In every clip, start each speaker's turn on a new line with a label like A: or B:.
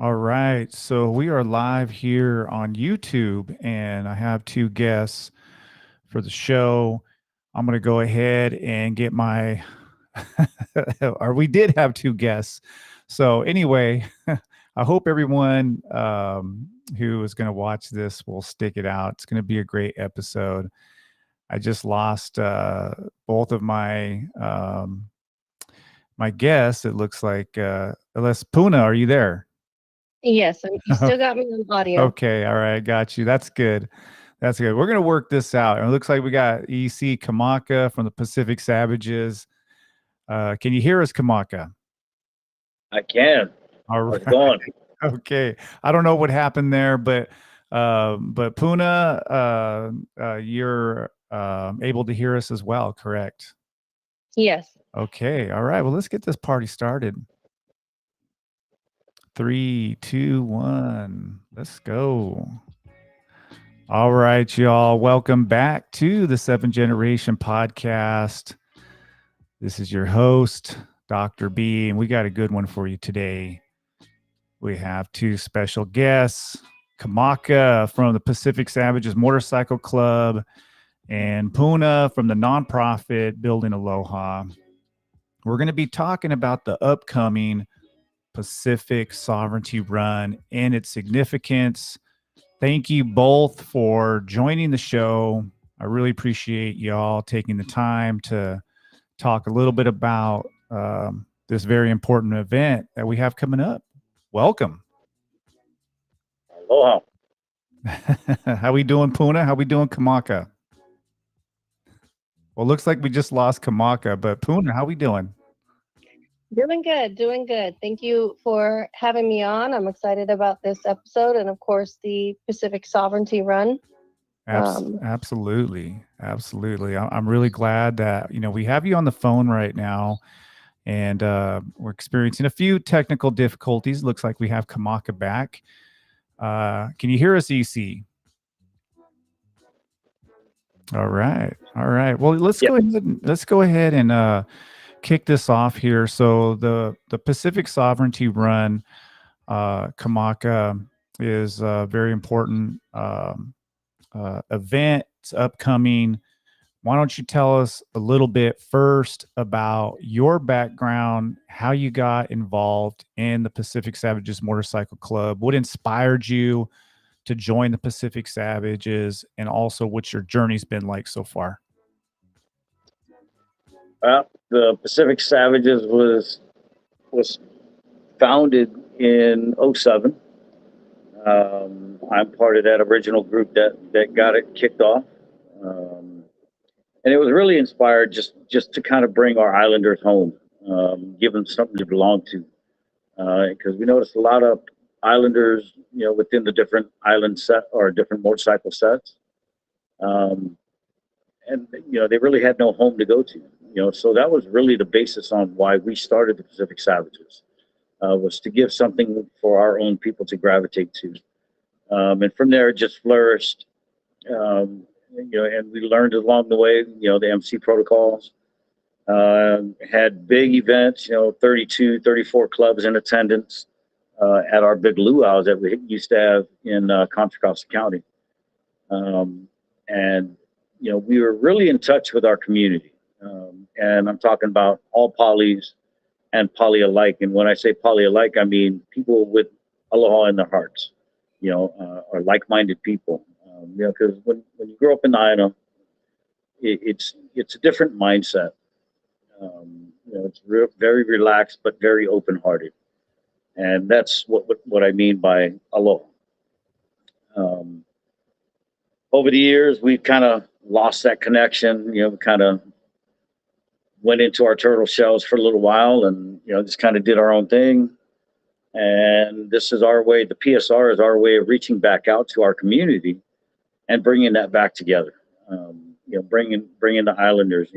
A: All right. So we are live here on YouTube, and I have two guests for the show. I'm going to go ahead and get my, or we did have two guests. So, anyway, I hope everyone who is going to watch this will stick it out. It's going to be a great episode. I just lost both of my guests. It looks like, unless Puna, are you there?
B: Yes, you still got me on audio.
A: Okay, all right, got you. That's good. That's good. We're gonna work this out. And it looks like we got EC Kamaka from the Pacific Savages. Can you hear us, Kamaka?
C: I can.
A: All
C: How's it
A: right.
C: going?
A: Okay. I don't know what happened there, but Puna, you're able to hear us as well, correct?
B: Yes.
A: Okay. All right. Well, let's get this party started. 3, 2, 1. Let's go. All right, y'all. Welcome back to the Seven Generation Podcast. This is your host, Dr. B, and we got a good one for you today. We have two special guests, Kamaka from the Pacific Savages Motorcycle Club and Puna from the nonprofit Building Aloha. We're going to be talking about the upcoming Pacific Sovereignty Run and its significance. Thank you both for joining the show. I really appreciate y'all taking the time to talk a little bit about this very important event that we have coming up. Welcome.
C: Aloha.
A: How we doing, Puna? How we doing, Kamaka? Well, looks like we just lost Kamaka, but Puna, how we doing?
B: Doing good, doing good. Thank you for having me on. I'm excited about this episode and, of course, the Pacific Sovereignty Run.
A: Absolutely. Absolutely. I'm really glad that, we have you on the phone right now, and we're experiencing a few technical difficulties. Looks like we have Kamaka back. Can you hear us, EC? All right. All right. Well, let's go ahead and kick this off here. So the Pacific Sovereignty Run, Kamaka, is a very important event. It's upcoming. Why don't you tell us a little bit first about your background, how you got involved in the Pacific Savages Motorcycle Club, what inspired you to join the Pacific Savages, and also what your journey's been like so far?
C: Well, the Pacific Savages was founded in '07. I'm part of that original group that got it kicked off. And it was really inspired just to kind of bring our islanders home, give them something to belong to. Because we noticed a lot of islanders, within the different island set or different motorcycle sets. And they really had no home to go to. So that was really the basis on why we started the Pacific Savages, was to give something for our own people to gravitate to. And from there, it just flourished. And we learned along the way, the MC protocols. Had big events, 32, 34 clubs in attendance at our big luau's that we used to have in Contra Costa County. And we were really in touch with our community. And I'm talking about all polys and poly alike. And when I say poly alike, I mean people with aloha in their hearts, are like-minded people. Because when you grow up in Iowa, it's a different mindset. It's very relaxed, but very open-hearted. And that's what I mean by aloha. Over the years, we've kind of lost that connection. We kind of went into our turtle shells for a little while and, just kind of did our own thing. And this is our way, the PSR is our way of reaching back out to our community and bringing that back together. Bringing the islanders,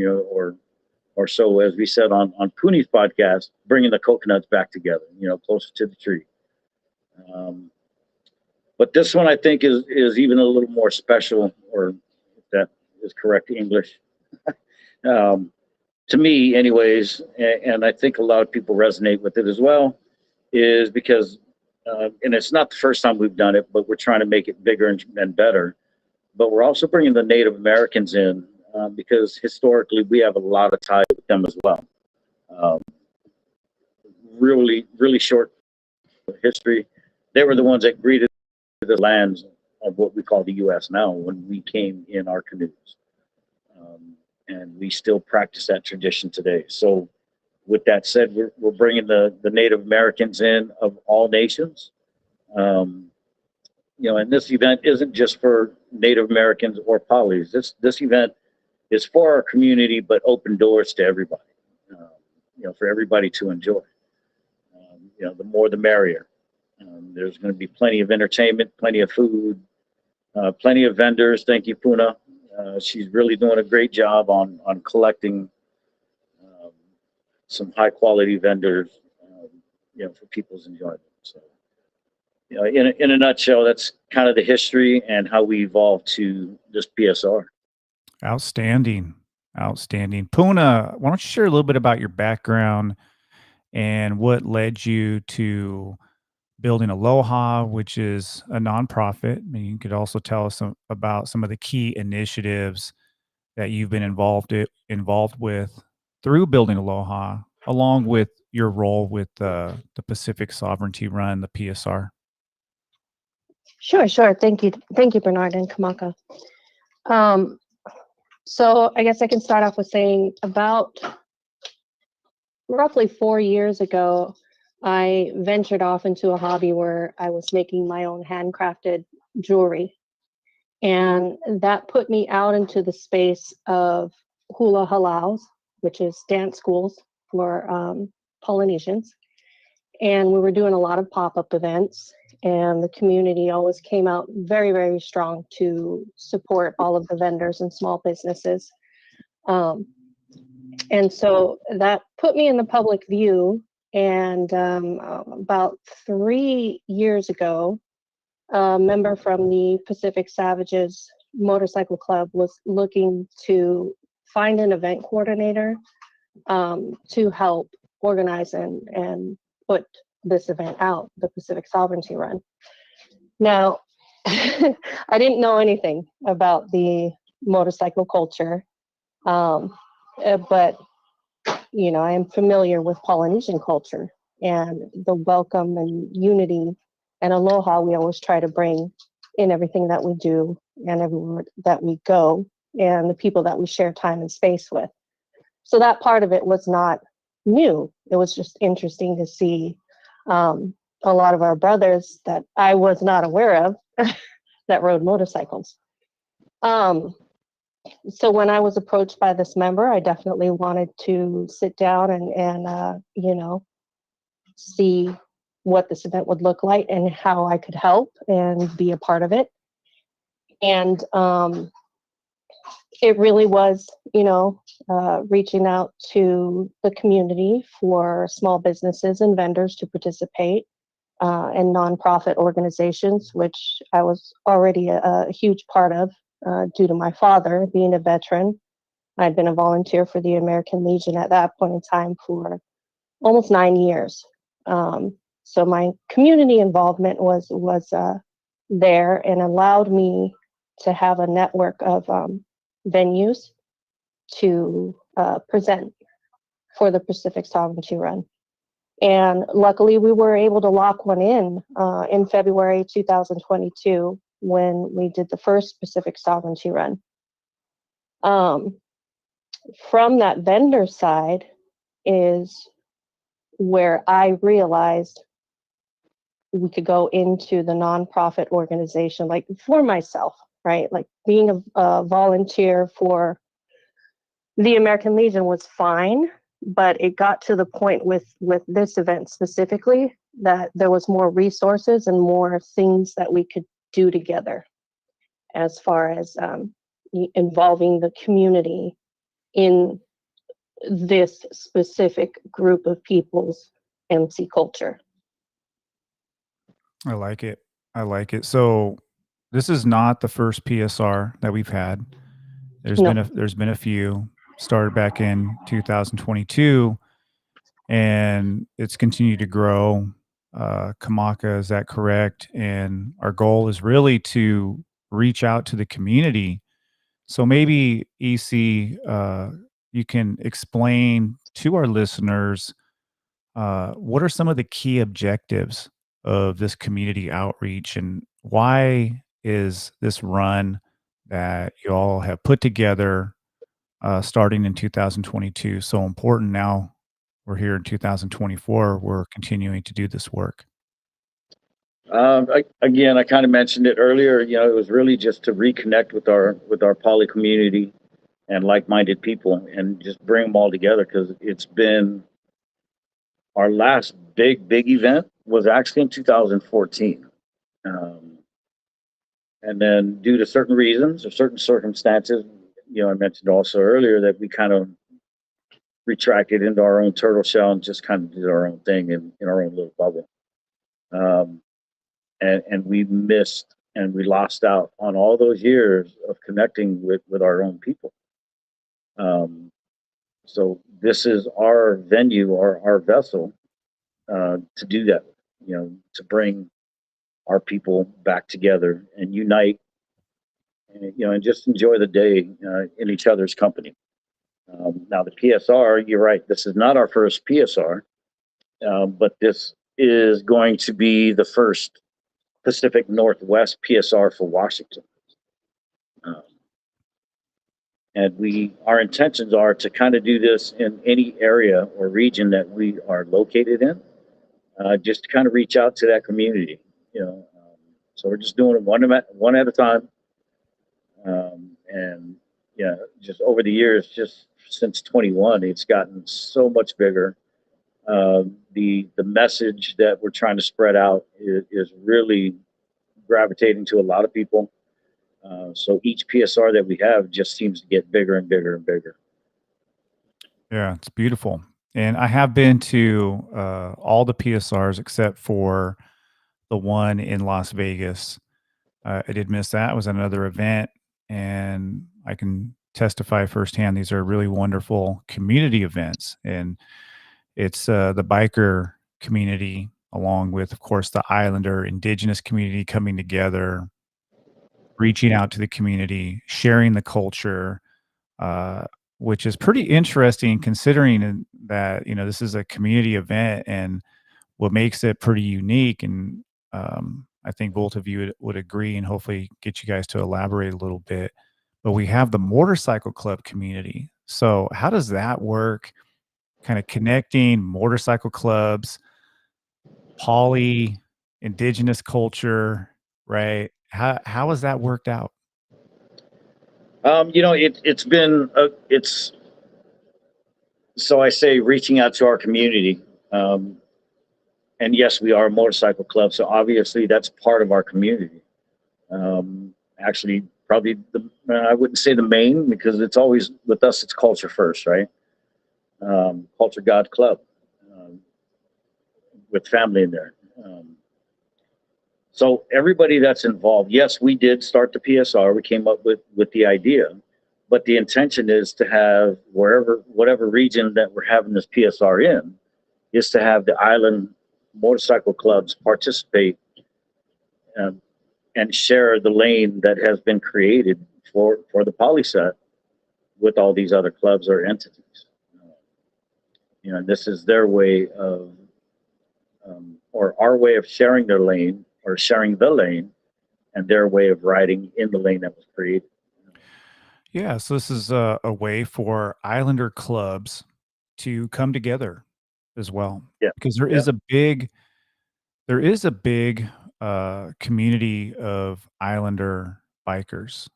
C: or so, as we said on Puni's podcast, bringing the coconuts back together, closer to the tree. But this one, I think, is even a little more special, or if that is correct English, to me, anyways. And I think a lot of people resonate with it as well, is because and it's not the first time we've done it, but we're trying to make it bigger and better. But we're also bringing the Native Americans in because historically we have a lot of ties with them as well. Um, really short history. They were the ones that greeted the lands of what we call the U.S. now when we came in our canoes. And we still practice that tradition today. So with that said, we're bringing the Native Americans in of all nations. And this event isn't just for Native Americans or polys. This event is for our community, but open doors to everybody. For everybody to enjoy. The more the merrier. There's going to be plenty of entertainment, plenty of food, plenty of vendors. Thank you, Puna. She's really doing a great job on collecting some high quality vendors, for people's enjoyment. So, in a nutshell, that's kind of the history and how we evolved to this PSR.
A: Outstanding. Puna, why don't you share a little bit about your background and what led you to building Aloha, which is a nonprofit. I mean, you could also tell us about some of the key initiatives that you've been involved with through building Aloha, along with your role with the Pacific Sovereignty Run, the PSR.
B: Sure. Thank you, Bernard and Kamaka. So I guess I can start off with saying about roughly 4 years ago, I ventured off into a hobby where I was making my own handcrafted jewelry. And that put me out into the space of hula halaus, which is dance schools for Polynesians. And we were doing a lot of pop-up events, and the community always came out very, very strong to support all of the vendors and small businesses. And so that put me in the public view. And about 3 years ago, a member from the Pacific Savagez Motorcycle Club was looking to find an event coordinator to help organize and put this event out, the Pacific Sovereignty Run. Now, I didn't know anything about the motorcycle culture, but I am familiar with Polynesian culture and the welcome and unity and aloha we always try to bring in everything that we do and everywhere that we go and the people that we share time and space with. So that part of it was not new. It was just interesting to see a lot of our brothers that I was not aware of that rode motorcycles. So when I was approached by this member, I definitely wanted to sit down and see what this event would look like and how I could help and be a part of it. And it really was, reaching out to the community for small businesses and vendors to participate and nonprofit organizations, which I was already a huge part of due to my father being a veteran. I'd been a volunteer for the American Legion at that point in time for almost 9 years. So my community involvement was there and allowed me to have a network of venues to present for the Pacific Sovereignty Run. And luckily, we were able to lock one in February 2022 when we did the first Pacific Sovereignty Run. From that vendor side is where I realized we could go into the nonprofit organization, like for myself, right? Like being a volunteer for the American Legion was fine, but it got to the point with this event specifically that there was more resources and more things that we could do together as far as involving the community in this specific group of people's MC culture.
A: I like it. So this is not the first PSR that we've had. There's been a few. Started back in 2022, and it's continued to grow. Kamaka. Is that correct? And our goal is really to reach out to the community. So maybe EC, you can explain to our listeners what are some of the key objectives of this community outreach, and why is this run that you all have put together starting in 2022 so important? Now we're here in 2024. We're continuing to do this work.
C: Again, I kind of mentioned it earlier. It was really just to reconnect with our poly community and like-minded people, and just bring them all together, because it's been our last big event was actually in 2014. Um, and then, due to certain reasons or certain circumstances, I mentioned also earlier that we kind of retracted into our own turtle shell and just kind of did our own thing in our own little bubble. Um, and we missed and we lost out on all those years of connecting with our own people. Um, so this is our venue, our vessel, to do that, to bring our people back together and unite, and just enjoy the day in each other's company. Now, the PSR, you're right, this is not our first PSR, but this is going to be the first Pacific Northwest PSR for Washington. Um, and our intentions are to kind of do this in any area or region that we are located in, just to kind of reach out to that community. So we're just doing it one at a time. And yeah, just over the years, just since 21, it's gotten so much bigger. The message that we're trying to spread out is really gravitating to a lot of people. So each PSR that we have just seems to get bigger and bigger and bigger.
A: Yeah, it's beautiful. And I have been to all the PSRs except for the one in Las Vegas. I did miss that. It was another event, and I can testify firsthand. These are really wonderful community events, and it's the biker community, along with, of course, the Islander indigenous community coming together, reaching out to the community, sharing the culture, uh, which is pretty interesting considering that this is a community event, and what makes it pretty unique. And I think both of you would agree, and hopefully get you guys to elaborate a little bit. But we have the motorcycle club community. So how does that work? Kind of connecting motorcycle clubs, poly, indigenous culture, right? How has that worked out?
C: It's been it's so I say reaching out to our community. Um, and yes, we are a motorcycle club, so obviously that's part of our community. Actually, probably I wouldn't say the main, because it's always with us. It's culture first, right? Culture God Club, um, with family in there. So everybody that's involved, yes, we did start the PSR. We came up with the idea, but the intention is to have whatever region that we're having this PSR in, is to have the island motorcycle clubs participate, um, and share the lane that has been created for the poly set with all these other clubs or entities. This is their way of, or our way of sharing their lane, or sharing the lane, and their way of riding in the lane that was created.
A: Yeah, so this is a way for Islander clubs to come together as well,
C: Yeah,
A: because
C: yeah.
A: there is a big community of Islander bikers,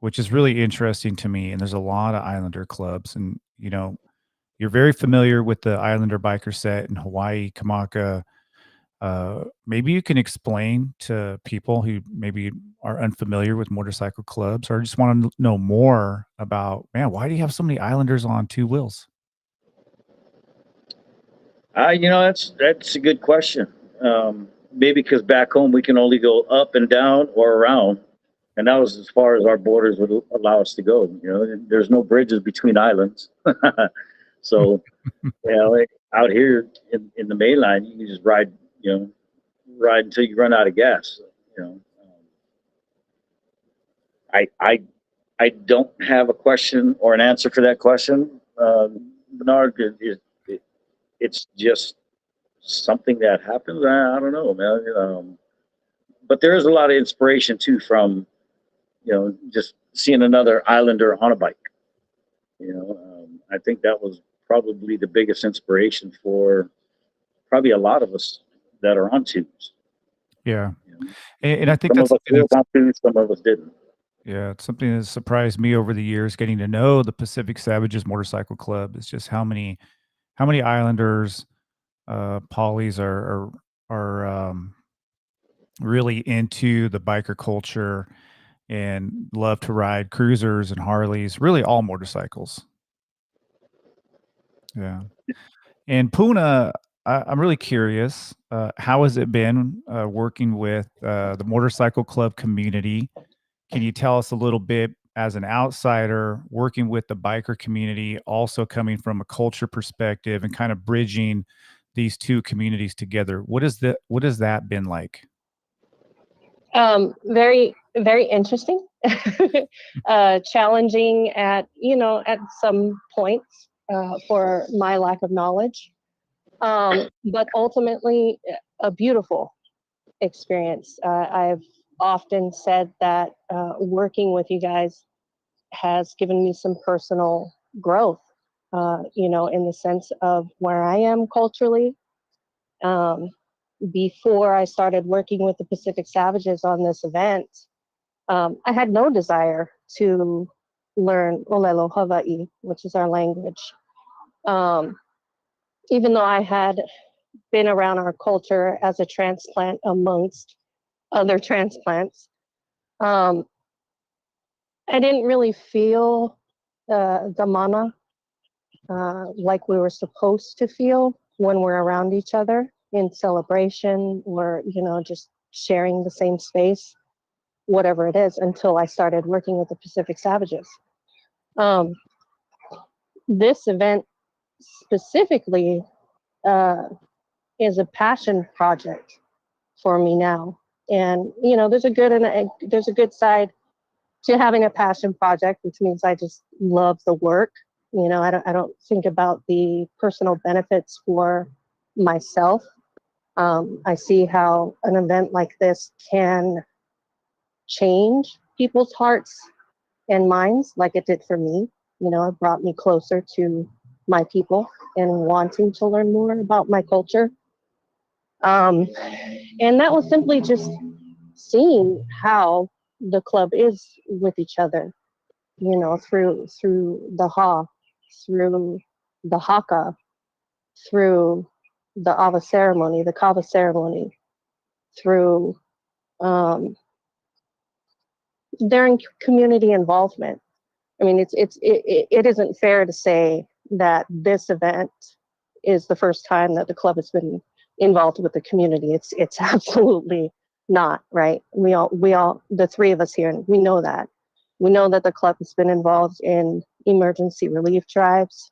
A: which is really interesting to me. And there's a lot of Islander clubs, and you're very familiar with the Islander biker set in Hawaii, Kamaka. Maybe you can explain to people who maybe are unfamiliar with motorcycle clubs, or just want to know more about, man, why do you have so many Islanders on two wheels?
C: That's a good question. Maybe because back home we can only go up and down or around, and that was as far as our borders would allow us to go. There's no bridges between islands, so out here in the mainline, you can just ride, ride until you run out of gas. You know, I don't have a question or an answer for that question, Bernard. It's just something that happens. I don't know, man. But there is a lot of inspiration too from, just seeing another islander on a bike. I think that was probably the biggest inspiration for probably a lot of us that are on tubes.
A: Yeah.
C: You know?
A: And I think
C: Some
A: that's
C: of us
A: something
C: were on tubes, some of us didn't.
A: yeah, it's something that surprised me over the years getting to know the Pacific Savages Motorcycle Club. It's just how many islanders, polys are really into the biker culture and love to ride cruisers and Harleys, really all motorcycles. Yeah. And Puna, I'm really curious, how has it been working with the motorcycle club community? Can you tell us a little bit as an outsider working with the biker community, also coming from a culture perspective and kind of bridging these two communities together? What has that been like?
B: Very, very interesting, challenging at some points for my lack of knowledge, but ultimately a beautiful experience. I've often said that working with you guys has given me some personal growth, in the sense of where I am culturally. Um, Before I started working with the Pacific Savages on this event, I had no desire to learn Olelo Hawaii, which is our language. Um, Even though I had been around our culture as a transplant amongst other transplants, um, I didn't really feel the mana like we were supposed to feel when we're around each other in celebration or, just sharing the same space, whatever it is, until I started working with the Pacific Savages. Um, this event specifically uh, is a passion project for me now. And, there's a good there's a good side to having a passion project, which means I just love the work. I don't think about the personal benefits for myself. I see how an event like this can change people's hearts and minds, like it did for me. It brought me closer to my people and wanting to learn more about my culture. Um, and that was simply just seeing how the club is with each other, through the ha, through the haka, through the ava ceremony, the kava ceremony, through um, their community involvement. I mean, it isn't fair to say that this event is the first time that the club has been involved with the community. It's absolutely not, right? We all the three of us here, we know that. We know that the club has been involved in emergency relief drives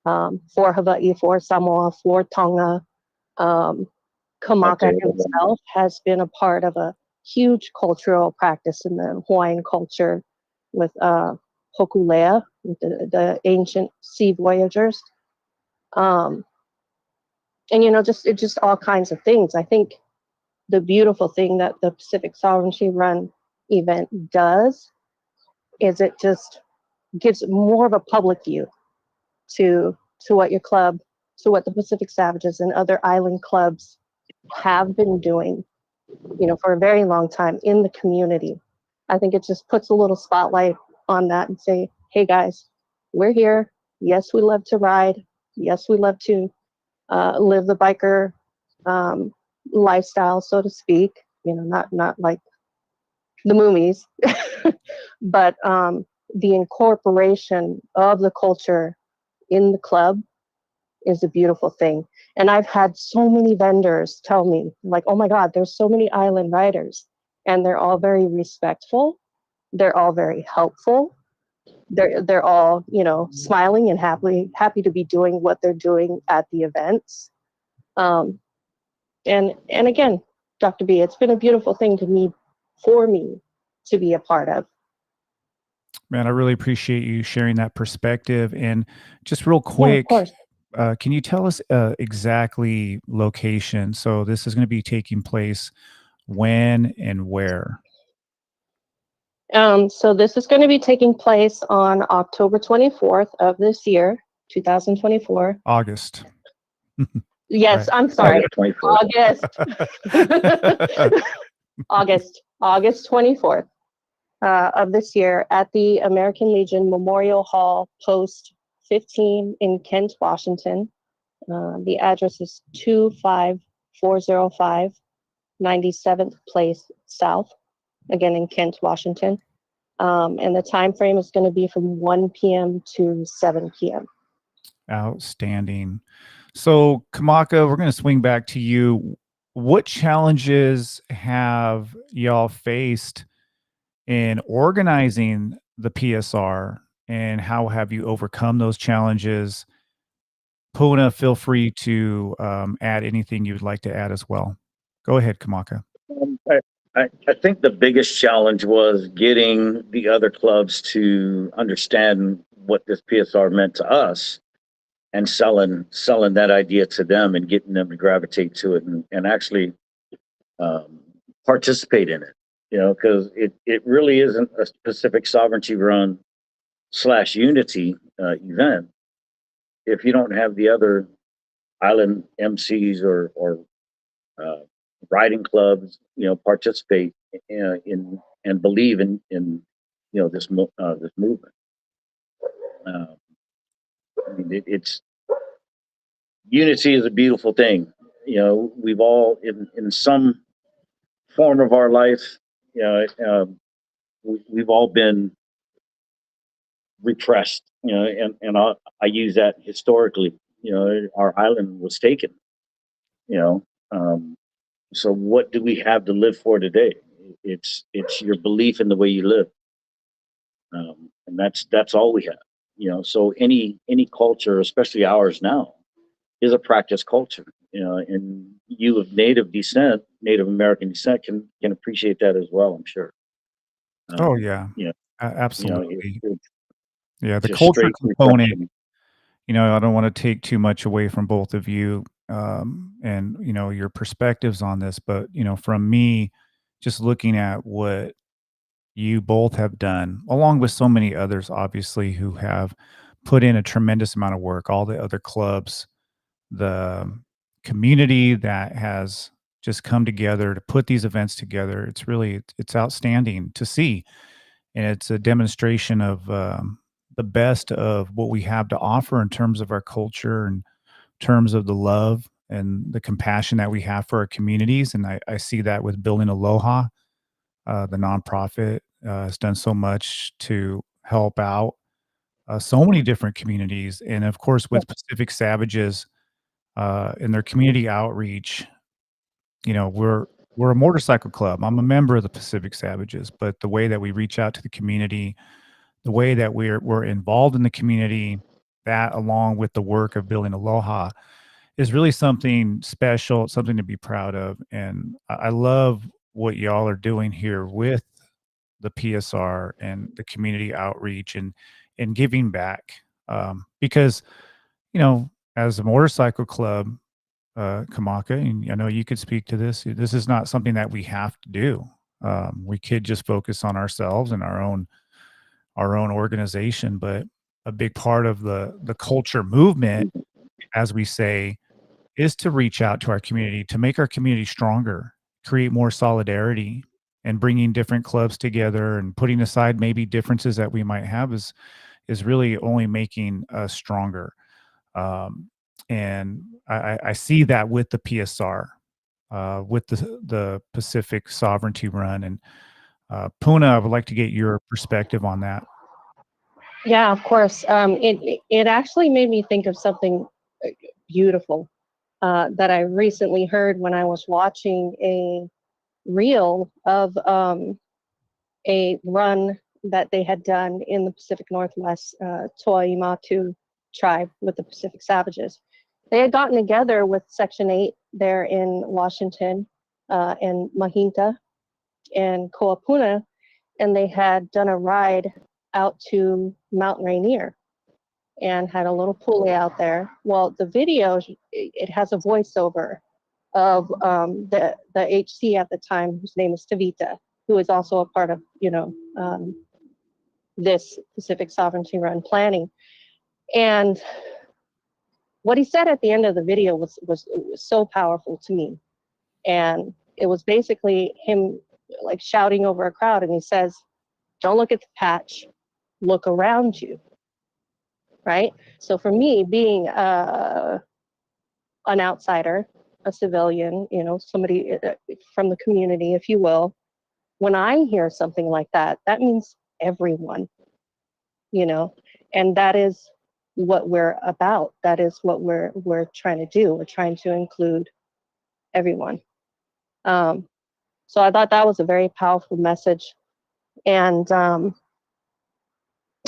B: for Hawaii, for Samoa, for Tonga. Kamaka
C: Okay.
B: himself has been a part of a huge cultural practice in the Hawaiian culture with Hokulea, with the ancient sea voyagers. Um, and just all kinds of things. I think the beautiful thing that the Pacific Sovereignty Run event does is it just gives more of a public view to what your club, to what the Pacific Savages and other island clubs have been doing, for a very long time in the community. I think it just puts a little spotlight on that and say, hey guys, we're here. Yes, we love to ride. Yes, we love to live the biker lifestyle, so to speak. Not like the movies, but the incorporation of the culture in the club is a beautiful thing. And I've had so many vendors tell me, like, oh my God, there's so many island riders, and they're all very respectful. They're all very helpful. They're all, smiling and happy to be doing what they're doing at the events. Um, and again, Dr. B. It's been a beautiful thing for me to be a part of.
A: Man, I really appreciate you sharing that perspective. And just real
B: Yeah, of
A: quick,
B: course.
A: can you tell us exactly location? So this is going to be taking place when and where?
B: So this is going to be taking place on October 24th of this year, 2024.
A: August.
B: Yes,
A: Right.
B: I'm sorry.
C: August 24th.
B: August 24th of this year at the American Legion Memorial Hall, Post 15 in Kent, Washington. The address is 25405 97th Place South, again in Kent, Washington. And the time frame is going to be from 1 p.m. to 7 p.m.
A: Outstanding. So, Kamaka, we're going to swing back to you. What challenges have y'all faced in organizing the PSR, and how have you overcome those challenges? Puna, feel free to add anything you'd like to add as well. Go ahead, Kamaka.
C: I think the biggest challenge was getting the other clubs to understand what this PSR meant to us, and selling that idea to them and getting them to gravitate to it, and actually participate in it. Because it really isn't a specific sovereignty run / unity event if you don't have the other island MCs or riding clubs, participate in and believe in this movement. I mean, it's unity is a beautiful thing. We've all in some form of our life, we've all been repressed. And I use that historically. Our island was taken. You know, um, so what do we have to live for today? It's your belief in the way you live, and that's all we have. So any culture, especially ours now, is a practice culture. And you of Native American descent, can appreciate that as well. I'm sure.
A: Oh yeah,
C: You know,
A: absolutely.
C: it's
A: Yeah, the
C: just
A: culture
C: straight
A: component.
C: repression.
A: I don't want to take too much away from both of you, and your perspectives on this, but from me, just looking at what you both have done, along with so many others, obviously, who have put in a tremendous amount of work. All the other clubs, the community that has just come together to put these events together. It's outstanding to see, and it's a demonstration of the best of what we have to offer in terms of our culture and terms of the love and the compassion that we have for our communities. And I see that with building Aloha, the nonprofit has done so much to help out so many different communities, and of course with Pacific Savages in their community outreach. We're a motorcycle club. I'm a member of the Pacific Savages, but the way that we reach out to the community, the way that we're involved in the community, that along with the work of building Aloha is really something special, something to be proud of. And I love what y'all are doing here with the PSR and the community outreach and giving back. Because, as a motorcycle club, Kamaka, and I know you could speak to this. This is not something that we have to do. We could just focus on ourselves and our own organization, but a big part of the culture movement, as we say, is to reach out to our community, to make our community stronger, create more solidarity, and bringing different clubs together and putting aside maybe differences that we might have is really only making us stronger. And I see that with the PSR, with the Pacific Sovereignty Run. And Puna, I would like to get your perspective on that.
B: Yeah, of course. It actually made me think of something beautiful that I recently heard when I was watching a reel of a run that they had done in the Pacific Northwest, Toimatu tribe with the Pacific Savages. They had gotten together with Section 8 there in Washington, and Mahinta and Koapuna, and they had done a ride out to Mount Rainier and had a little pulley out there. Well, the video, it has a voiceover of the HC at the time, whose name is Tavita, who is also a part of, this Pacific Sovereignty Run planning. And what he said at the end of the video was so powerful to me. And it was basically him like shouting over a crowd, and he says, "Don't look at the patch, look around you." Right? So for me, being an outsider, a civilian, somebody from the community, if you will, when I hear something like that, that means everyone, and that is what we're about. That is what we're trying to do. We're trying to include everyone. So I thought that was a very powerful message. And I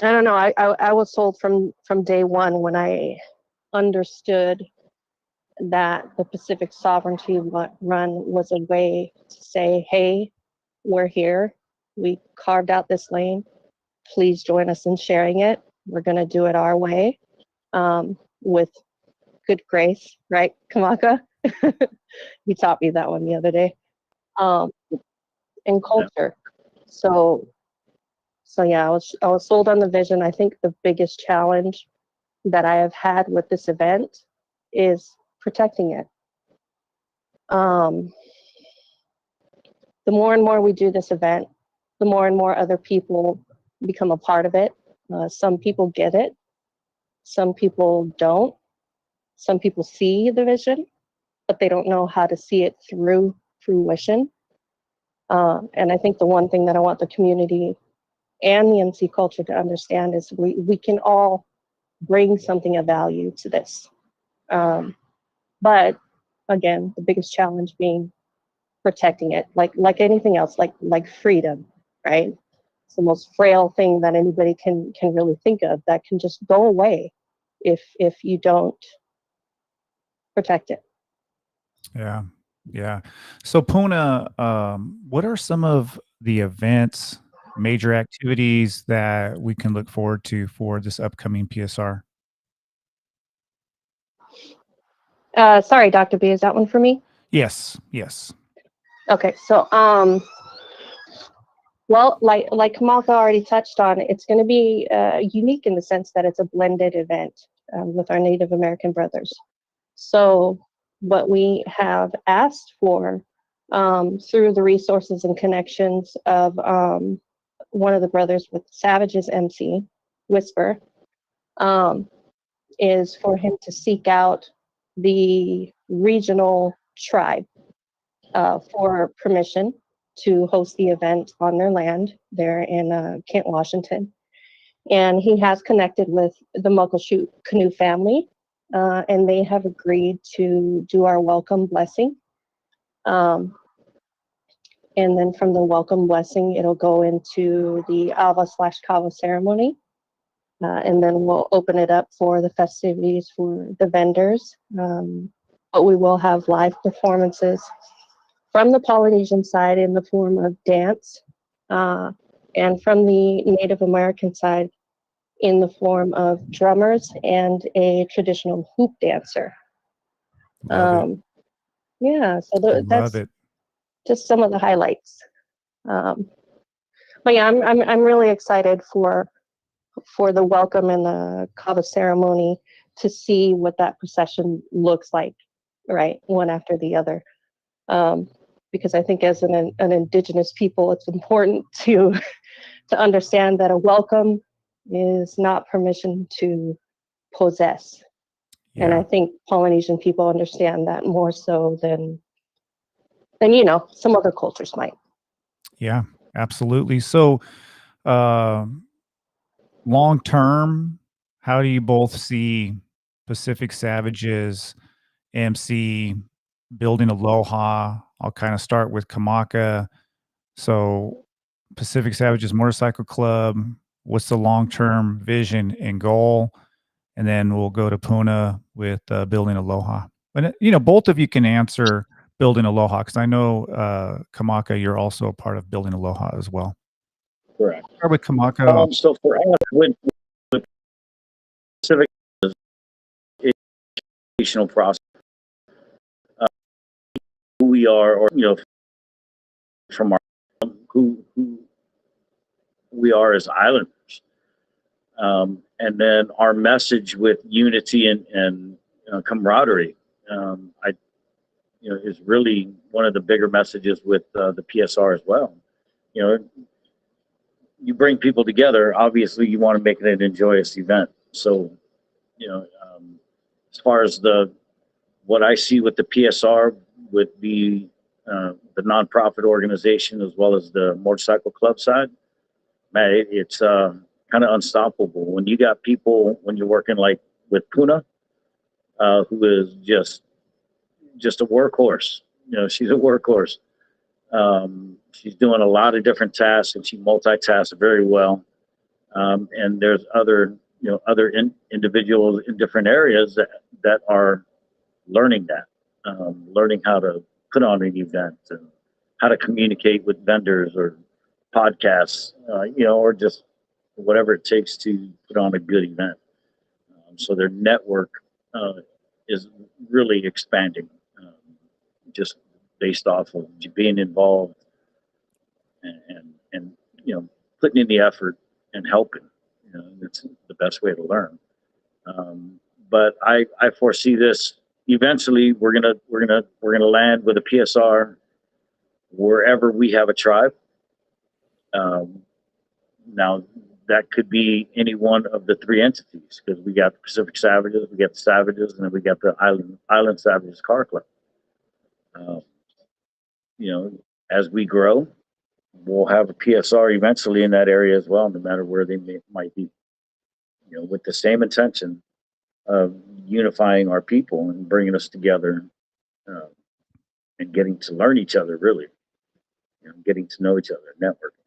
B: don't know, I was told from day one, when I understood that the Pacific Sovereignty Run was a way to say, hey, we're here. We carved out this lane. Please join us in sharing it. We're going to do it our way, with good grace, right, Kamaka? You taught me that one the other day. And culture. So yeah, I was sold on the vision. I think the biggest challenge that I have had with this event is protecting it. The more and more we do this event, the more and more other people become a part of it. Some people get it, some people don't. Some people see the vision, but they don't know how to see it through fruition. And I think the one thing that I want the community and the MC culture to understand is we can all bring something of value to this. But again, the biggest challenge being protecting it, like anything else, like freedom, right? It's the most frail thing that anybody can really think of, that can just go away if you don't protect it.
A: Yeah. So Puna, what are some of the events, major activities that we can look forward to for this upcoming PSR?
B: Sorry, Dr. B, is that one for me?
A: Yes.
B: Okay, so well, like Kamalka already touched on, it's going to be unique in the sense that it's a blended event with our Native American brothers. So what we have asked for through the resources and connections of one of the brothers with Savagez MC, Whisper, is for him to seek out the regional tribe for permission to host the event on their land there in Kent, Washington. And he has connected with the Muckleshoot Canoe family, and they have agreed to do our welcome blessing. And then from the welcome blessing, it'll go into the Ava/Kava ceremony. And then we'll open it up for the festivities for the vendors. But we will have live performances from the Polynesian side in the form of dance, and from the Native American side in the form of drummers and a traditional hoop dancer. Yeah, so that's just some of the highlights. But yeah, I'm really excited for the welcome and the kava ceremony, to see what that procession looks like, right, one after the other. Because I think as an indigenous people, it's important to understand that a welcome is not permission to possess. Yeah. And I think Polynesian people understand that more so than some other cultures might.
A: Yeah, absolutely. So long term, how do you both see Pacific Savagez, MC, building Aloha? I'll kind of start with Kamaka. So Pacific Savagez Motorcycle Club, what's the long-term vision and goal? And then we'll go to Puna with building Aloha. But both of you can answer Building Aloha? Because I know Kamaka, you're also a part of Building Aloha as well.
C: Correct.
A: Start with Kamaka.
C: So for us, with civic educational process, who we are, or from our who we are as islanders, and then our message with unity and camaraderie. Is really one of the bigger messages with the PSR as well. You bring people together. Obviously, you want to make it an joyous event. So, as far as what I see with the PSR, with the nonprofit organization as well as the motorcycle club side, man, it's kind of unstoppable. When you got people, when you're working like with Puna, who is just a workhorse. She's a workhorse. She's doing a lot of different tasks, and she multitasks very well. And there's other individuals in different areas that are learning that, learning how to put on an event and how to communicate with vendors or podcasts, or just whatever it takes to put on a good event. So their network is really expanding, just based off of being involved and putting in the effort and helping. It's the best way to learn. But I foresee this eventually. We're gonna land with a PSR wherever we have a tribe. Now that could be any one of the three entities, because we got the Pacific Savages, we got the Savages, and then we got the Island Savages Car Club. As we grow, we'll have a PSR eventually in that area as well, no matter where they might be. With the same intention of unifying our people and bringing us together, and getting to learn each other, really, getting to know each other, networking.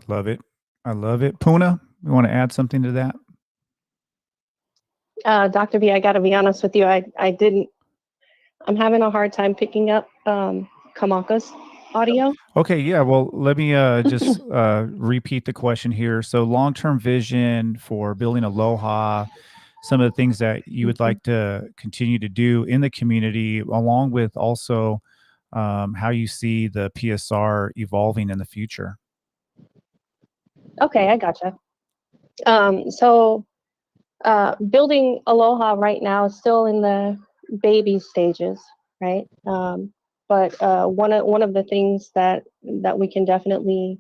A: I love it. I love it. Puna, you want to add something to that?
B: Dr. B, I got to be honest with you. I'm having a hard time picking up Kamaka's audio.
A: Okay, yeah. Well, let me just repeat the question here. So, long-term vision for Building Aloha, some of the things that you would like to continue to do in the community, along with also how you see the PSR evolving in the future.
B: Okay, I gotcha. So Building Aloha right now is still in the baby stages, right? But one of the things that we can definitely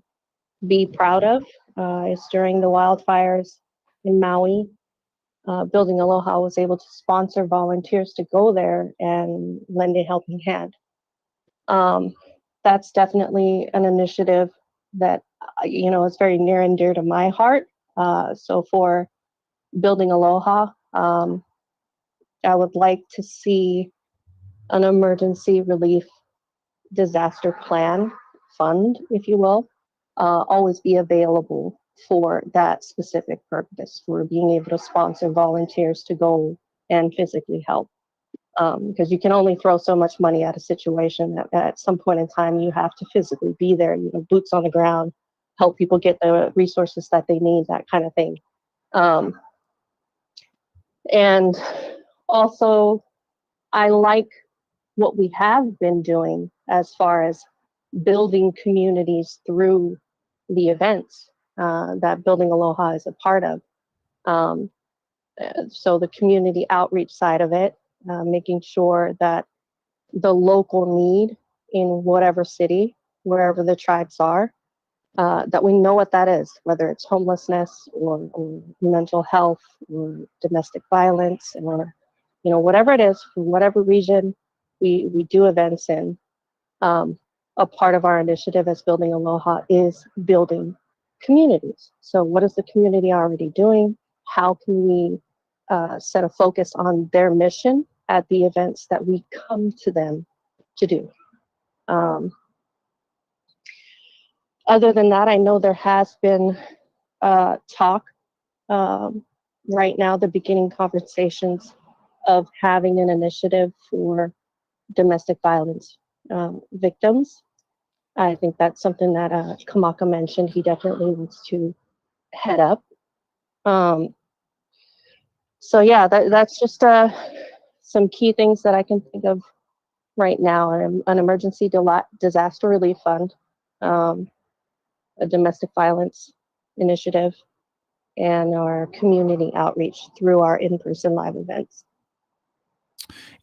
B: be proud of is during the wildfires in Maui, Building Aloha was able to sponsor volunteers to go there and lend a helping hand. That's definitely an initiative that is very near and dear to my heart. So for Building Aloha, I would like to see an emergency relief disaster plan fund, if you will, always be available for that specific purpose, for being able to sponsor volunteers to go and physically help. Because you can only throw so much money at a situation that at some point in time you have to physically be there, boots on the ground, help people get the resources that they need, that kind of thing. And also, I like what we have been doing as far as building communities through the events that Building Aloha is a part of. So the community outreach side of it, making sure that the local need in whatever city, wherever the tribes are, that we know what that is, whether it's homelessness or mental health or domestic violence, or whatever it is, from whatever region we do events in. A part of our initiative as Building Aloha is building communities. So what is the community already doing? How can we set a focus on their mission at the events that we come to them to do? Other than that, I know there has been talk right now, the beginning conversations of having an initiative for domestic violence victims. I think that's something that Kamaka mentioned he definitely needs to head up. So yeah, that's just some key things that I can think of right now. An emergency disaster relief fund, a domestic violence initiative, and our community outreach through our in-person live events.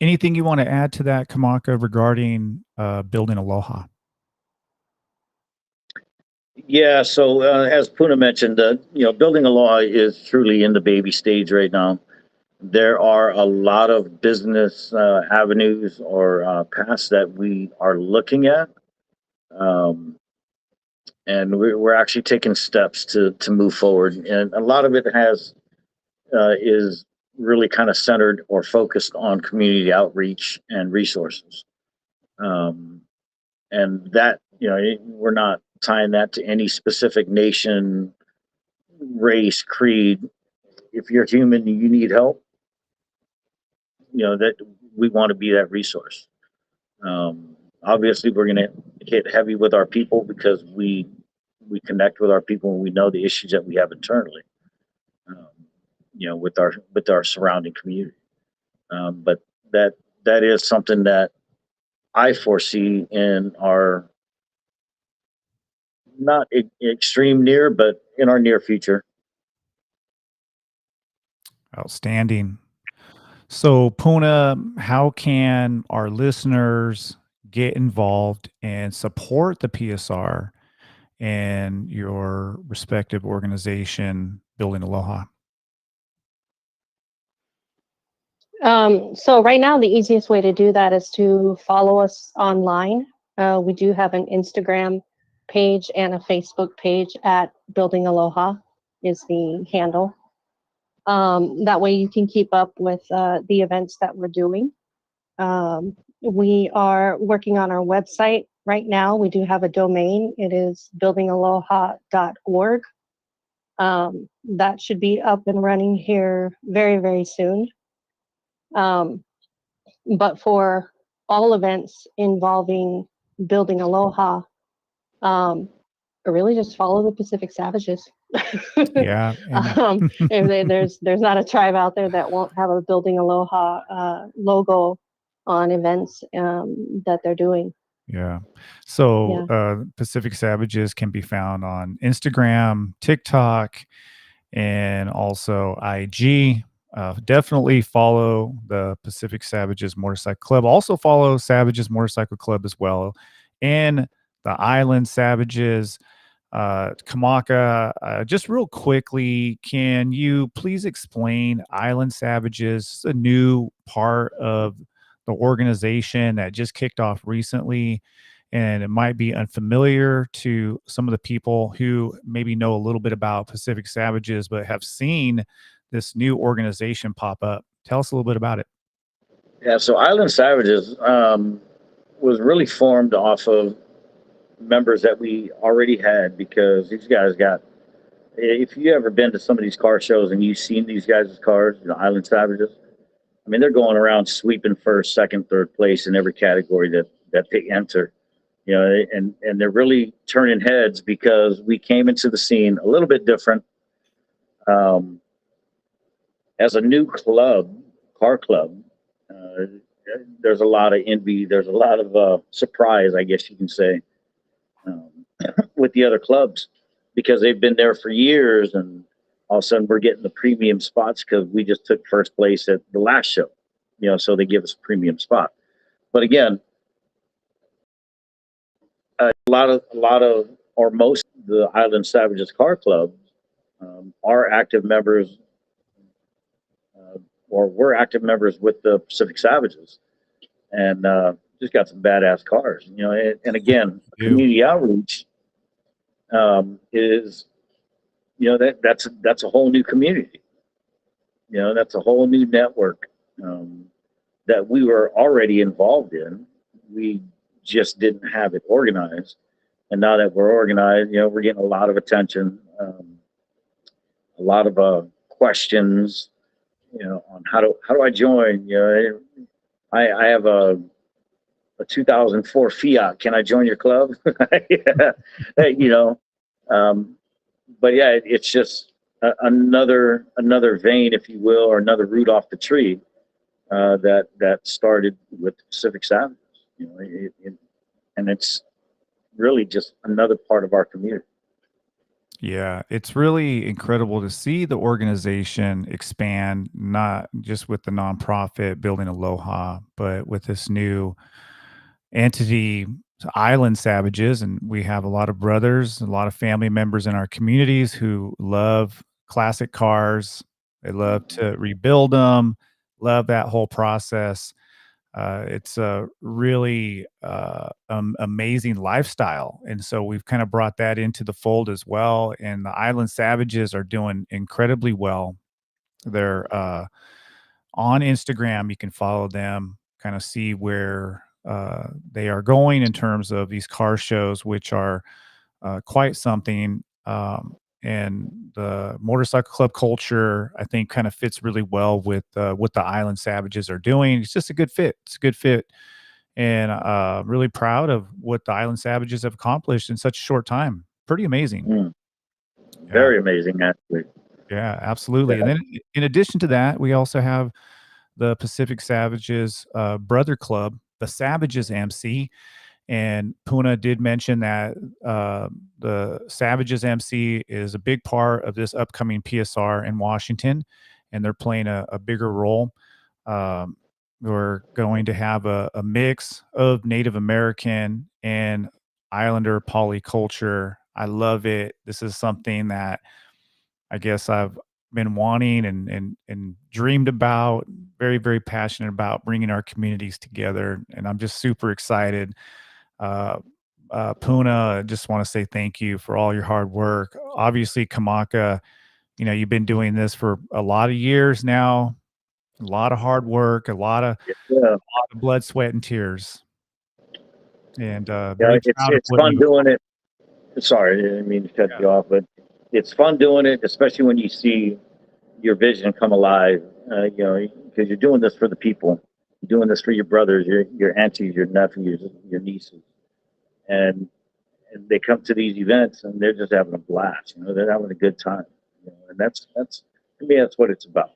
A: Anything you want to add to that, Kamaka, regarding building Aloha?
C: Yeah, so as Puna mentioned, building Aloha is truly in the baby stage right now. There are a lot of business avenues or paths that we are looking at, and we're actually taking steps to move forward. And a lot of it is really kind of centered or focused on community outreach and resources. And that, we're not tying that to any specific nation, race, creed. If you're human and you need help, that we want to be that resource. Obviously, we're going to hit heavy with our people because we connect with our people and we know the issues that we have internally, with our surrounding community. But that is something that I foresee in our not extreme near, but in our near future.
A: Outstanding. So, Puna, how can our listeners get involved and support the PSR and your respective organization, Building Aloha?
B: So right now, the easiest way to do that is to follow us online. We do have an Instagram page and a Facebook page at Building Aloha is the handle. That way you can keep up with the events that we're doing. We are working on our website right now. We do have a domain. It is buildingaloha.org. That should be up and running here very, very soon. But for all events involving Building Aloha, really just follow the Pacific Savagez.
A: Yeah.
B: There's not a tribe out there that won't have a Building Aloha logo on events that they're doing.
A: Yeah. So Pacific Savagez can be found on Instagram, TikTok, and also IG. Definitely follow the Pacific Savagez Motorcycle Club. Also follow Savagez Motorcycle Club as well. And the Island Savagez. Kamaka, just real quickly, can you please explain Island Savagez, a new part of the organization that just kicked off recently, and it might be unfamiliar to some of the people who maybe know a little bit about Pacific Savagez, but have seen this new organization pop up. Tell us a little bit about it.
C: Yeah, so Island Savagez was really formed off of members that we already had, because these guys if you ever been to some of these car shows and you've seen these guys' cars, Island Savagez, I mean, they're going around sweeping first, second, third place in every category that they enter, and they're really turning heads because we came into the scene a little bit different. As a new car club, there's a lot of envy. There's a lot of surprise, I guess you can say, with the other clubs, because they've been there for years, and all of a sudden we're getting the premium spots because we just took first place at the last show, so they give us a premium spot. But again, a lot of or most of the Island Savagez car club are active members, or were active members with the Pacific Savagez, and just got some badass cars, and again, community outreach is, that's a whole new community, that's a whole new network that we were already involved in. We just didn't have it organized, and now that we're organized, we're getting a lot of attention, a lot of questions, on how do I join. I have a a 2004 Fiat. Can I join your club? Yeah. You know, um, but yeah, it's just another vein, if you will, or another root off the tree that started with Pacific Savages. You know, and it's really just another part of our community.
A: Yeah, it's really incredible to see the organization expand, not just with the nonprofit building Aloha, but with this new entity, Island Savages. And we have a lot of brothers, a lot of family members in our communities who love classic cars. They love to rebuild them, love that whole process. It's a really amazing lifestyle. And so we've kind of brought that into the fold as well. And the Island Savages are doing incredibly well. They're on Instagram. You can follow them, kind of see where they are going in terms of these car shows, which are quite something. And the motorcycle club culture, I think, kind of fits really well with what the Island Savages are doing. It's just a good fit. It's a good fit, and really proud of what the Island Savages have accomplished in such a short time. Pretty amazing.
C: Mm,
A: Yeah,
C: very amazing, actually.
A: yeah, absolutely. And
C: Yeah.
A: then in addition to that, we also have the Pacific Savages Brother Club, the Savages MC. And Puna did mention that the Savages MC is a big part of this upcoming PSR in Washington, and they're playing a bigger role. Um, we're going to have a mix of Native American and Islander polyculture. I love it. This is something that I guess I've been wanting and dreamed about. Very, very passionate about bringing our communities together, and I'm just super excited. uh, Puna, I just want to say thank you for all your hard work. Obviously, Kamaka, you know, you've been doing this for a lot of years now, a lot of hard work,
C: Yeah.
A: lot of blood, sweat, and tears. And
C: Yeah,
A: very proud of
C: it's
A: what
C: fun
A: you.
C: doing it. Sorry, I didn't mean to cut
A: Yeah.
C: you off, but it's fun doing it, especially when you see your vision come alive. You know, because you're doing this for the people, you're doing this for your brothers, your aunties, your nephews, your nieces, and they come to these events and they're just having a blast. You know, they're having a good time. You know, and that's to me, that's what it's about.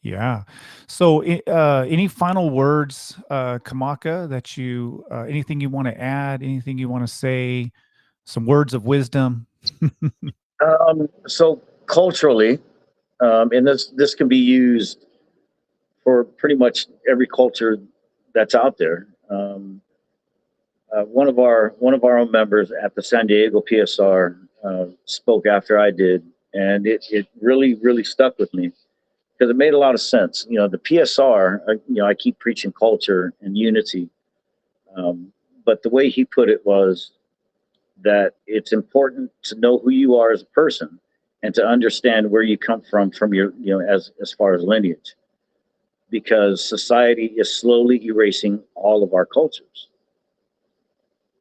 A: Yeah. So, any final words, Kamaka, that you, anything you want to add, anything you want to say, some words of wisdom?
C: So culturally, and this can be used for pretty much every culture that's out there. One of our own members at the San Diego PSR spoke after I did, and it really stuck with me because it made a lot of sense. You know, the PSR. You know, I keep preaching culture and unity, but the way he put it was that it's important to know who you are as a person and to understand where you come from your as far as lineage, because society is slowly erasing all of our cultures.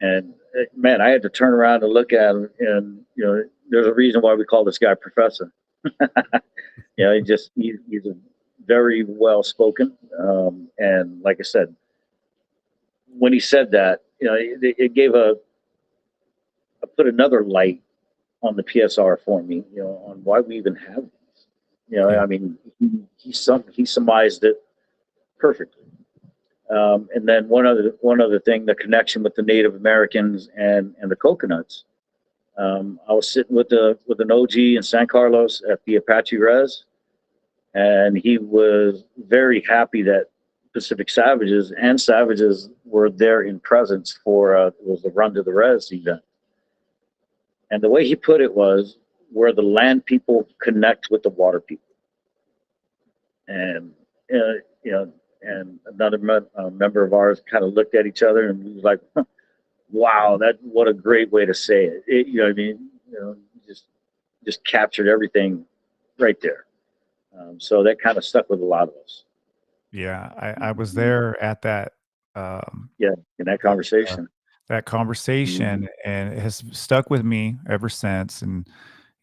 C: And man, I had to turn around and look at him, and there's a reason why we call this guy Professor. He's a very well spoken, and like I said, when he said that, it gave put another light on the PSR for me, on why we even have these.
A: Yeah.
C: I mean, he surmised it perfectly. And then one other thing, the connection with the Native Americans and the coconuts. I was sitting with an OG in San Carlos at the Apache Res, and he was very happy that Pacific Savages and Savages were there in presence for it was the Run to the Res event. And the way he put it was where the land people connect with the water people. And and another member of ours kind of looked at each other and we was like, "Wow, what a great way to say it." You know what I mean? Just captured everything right there. So that kind of stuck with a lot of us.
A: Yeah, I was there at that,
C: Yeah, in that
A: uh,
C: conversation.
A: that
C: Mhm.
A: conversation, and it has stuck with me ever since. And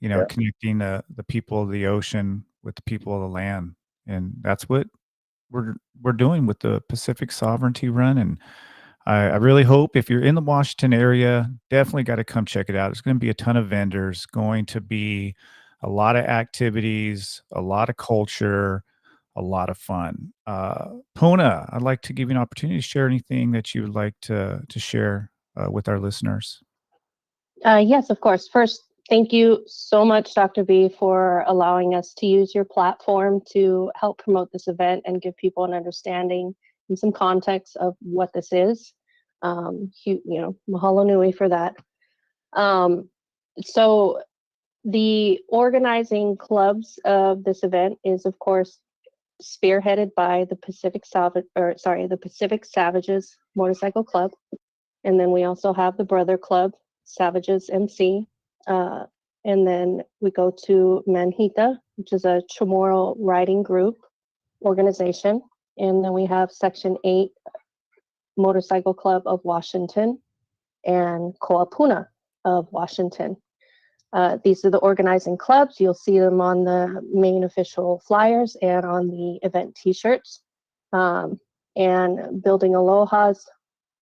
C: Yeah.
A: connecting the people of the ocean with the people of the land, and that's what we're doing with the Pacific Sovereignty Run. And I really hope if you're in the Washington area, definitely got to come check it out. There's going to be a ton of vendors, going to be a lot of activities, a lot of culture, a lot of fun. Puna, I'd like to give you an opportunity to share anything that you would like to share with our listeners.
B: Yes, of course. First, thank you so much, Dr. B, for allowing us to use your platform to help promote this event and give people an understanding and some context of what this is. Mahalo nui for that. So the organizing clubs of this event is, of course, spearheaded by the the Pacific Savages Motorcycle Club. And then we also have the Brother Club, Savagez MC. And then we go to Manhita, which is a Chamorro riding group organization. And then we have Section 8 Motorcycle Club of Washington and Koapuna of Washington. These are the organizing clubs. You'll see them on the main official flyers and on the event t-shirts. And Building Aloha's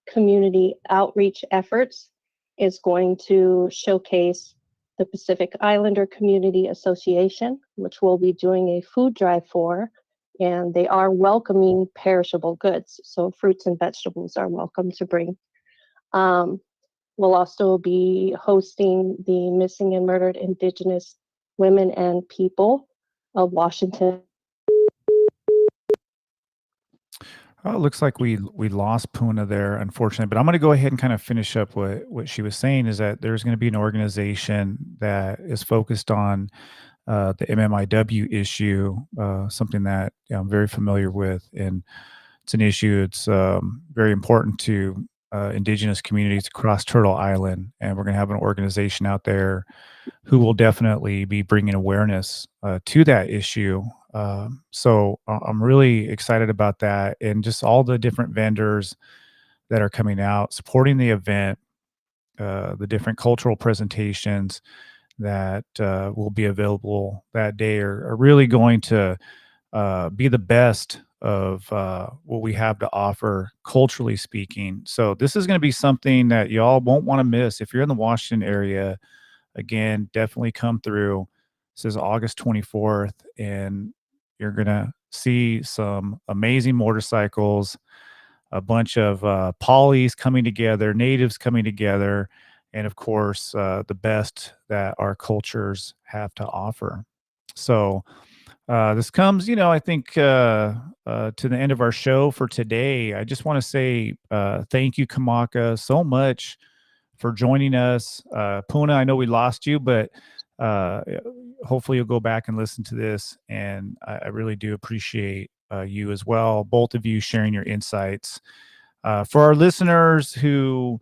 B: community outreach efforts is going to showcase the Pacific Islander Community Association, which we'll be doing a food drive for, and they are welcoming perishable goods. So fruits and vegetables are welcome to bring. We'll also be hosting the Missing and Murdered Indigenous Women and People of Washington.
A: Oh, it looks like we lost Puna there, unfortunately. But I'm going to go ahead and kind of finish up what she was saying is that there's going to be an organization that is focused on the MMIW issue, something that I'm very familiar with, and it's an issue. It's very important to indigenous communities across Turtle Island, and we're going to have an organization out there who will definitely be bringing awareness to that issue. So I'm really excited about that, and just all the different vendors that are coming out supporting the event, the different cultural presentations that will be available that day are really going to be the best of what we have to offer culturally speaking. So this is going to be something that y'all won't want to miss if you're in the Washington area. Again, definitely come through. This is August 24th, and you're going to see some amazing motorcycles, a bunch of polys coming together, natives coming together, and of course, the best that our cultures have to offer. So this comes, I think, to the end of our show for today. I just want to say thank you, Kamaka, so much for joining us. Puna, I know we lost you, but hopefully you'll go back and listen to this. And I really do appreciate you as well, both of you sharing your insights. For our listeners who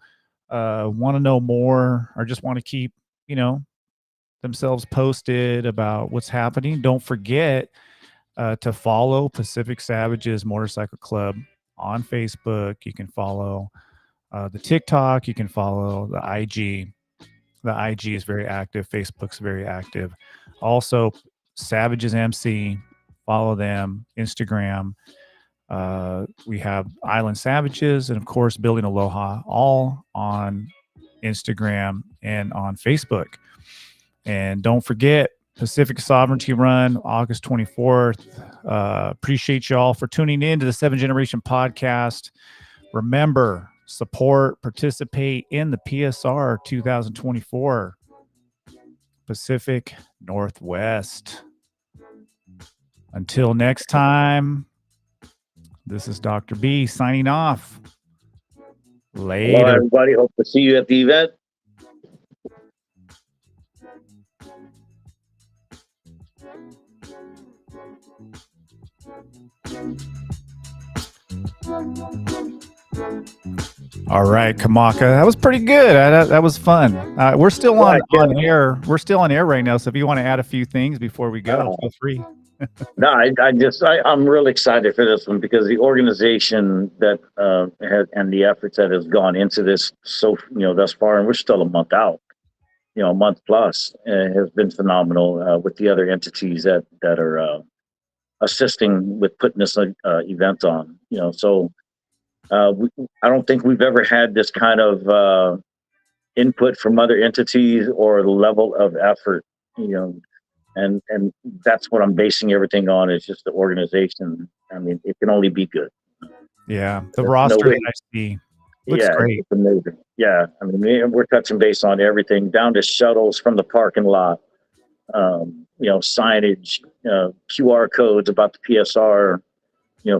A: want to know more or just want to keep, themselves posted about what's happening, don't forget to follow Pacific Savages Motorcycle Club on Facebook. You can follow the TikTok. You can follow the IG. The IG is very active. Facebook's very active. Also, Savagez MC. Follow them. Instagram. We have Island Savages and, of course, Building Aloha, all on Instagram and on Facebook. And don't forget, Pacific Sovereignty Run, August 24th. Appreciate y'all for tuning in to the 7th Generation Podcast. Remember, support, participate in the PSR 2024 Pacific Northwest. Until next time, this is Dr. B signing off. Later.
C: Hello, everybody. Hope to see you at the event.
A: All right, Kamaka, that was pretty good. That was fun. We're still on air. We're still on air right now. So if you want to add a few things before we go, feel free.
C: No, I'm really excited for this one because the organization that has and the efforts that has gone into this thus far, and we're still a month out, a month plus, has been phenomenal with the other entities that are assisting with putting this event on. So I don't think we've ever had this kind of input from other entities or the level of effort, you know, and that's what I'm basing everything on is just the organization. I mean, it can only be good.
A: Yeah, the
C: There's no
A: roster
C: way.
A: that I see looks
C: Yeah,
A: great.
C: it's amazing. Yeah, I mean, we're touching base on everything down to shuttles from the parking lot, signage, QR codes about the PSR,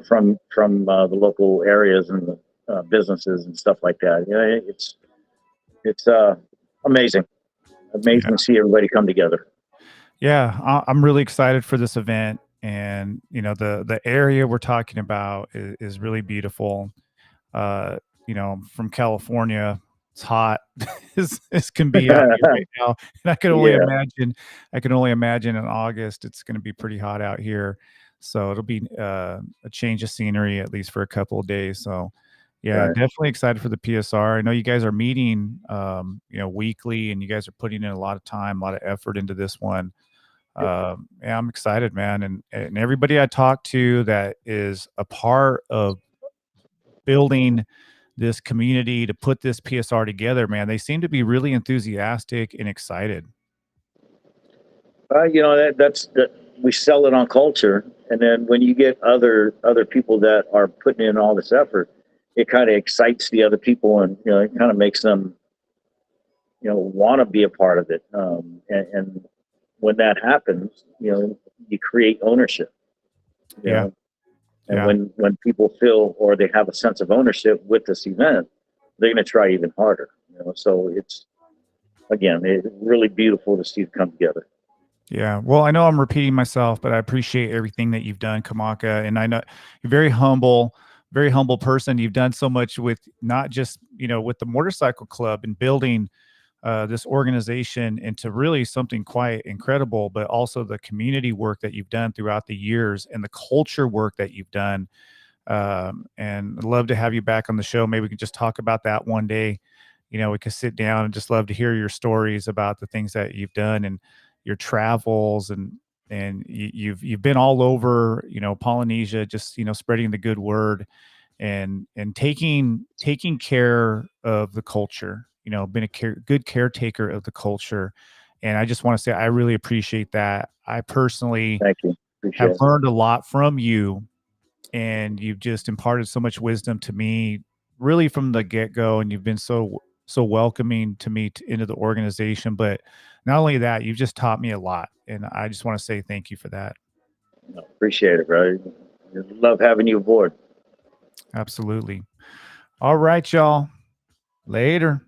C: from the local areas and the businesses and stuff like that. It's amazing,
A: Yeah.
C: amazing to see everybody come together.
A: Yeah, I'm really excited for this event, and the area we're talking about is really beautiful. From California, it's hot as can be out here right now, and
C: Yeah,
A: I can only imagine in August it's going to be pretty hot out here. So it'll be a change of scenery at least for a couple of days. So yeah,
C: right.
A: definitely excited for the PSR. I know you guys are meeting, weekly, and you guys are putting in a lot of time, a lot of effort into this one. Yeah, I'm excited, man. And everybody I talk to that is a part of building this community to put this PSR together, man, they seem to be really enthusiastic and excited.
C: That's that we sell it on culture, and then when you get other people that are putting in all this effort, it kind of excites the other people, and it kind of makes them want to be a part of it. And when that happens, you create ownership. You
A: Yeah.
C: know, and
A: Yeah.
C: when people feel or they have a sense of ownership with this event, they're going to try even harder. So it's really beautiful to see it come together.
A: Yeah. Well, I know I'm repeating myself, but I appreciate everything that you've done, Kamaka. And I know you're very humble person. You've done so much with not just, with the motorcycle club and building this organization into really something quite incredible, but also the community work that you've done throughout the years and the culture work that you've done. And I'd love to have you back on the show. Maybe we could just talk about that one day. We could sit down and just love to hear your stories about the things that you've done and your travels and you've been all over, Polynesia, just, spreading the good word and taking care of the culture, been a good caretaker of the culture. And I just want to say, I really appreciate that. I personally
C: Thank you.
A: have
C: Appreciate it.
A: learned a lot from you, and you've just imparted so much wisdom to me really from the get-go, and you've been so welcoming to me into the organization. But not only that, you've just taught me a lot, and I just want to say thank you for that.
C: No, appreciate it, bro. Love having you aboard.
A: Absolutely. All right, y'all. Later.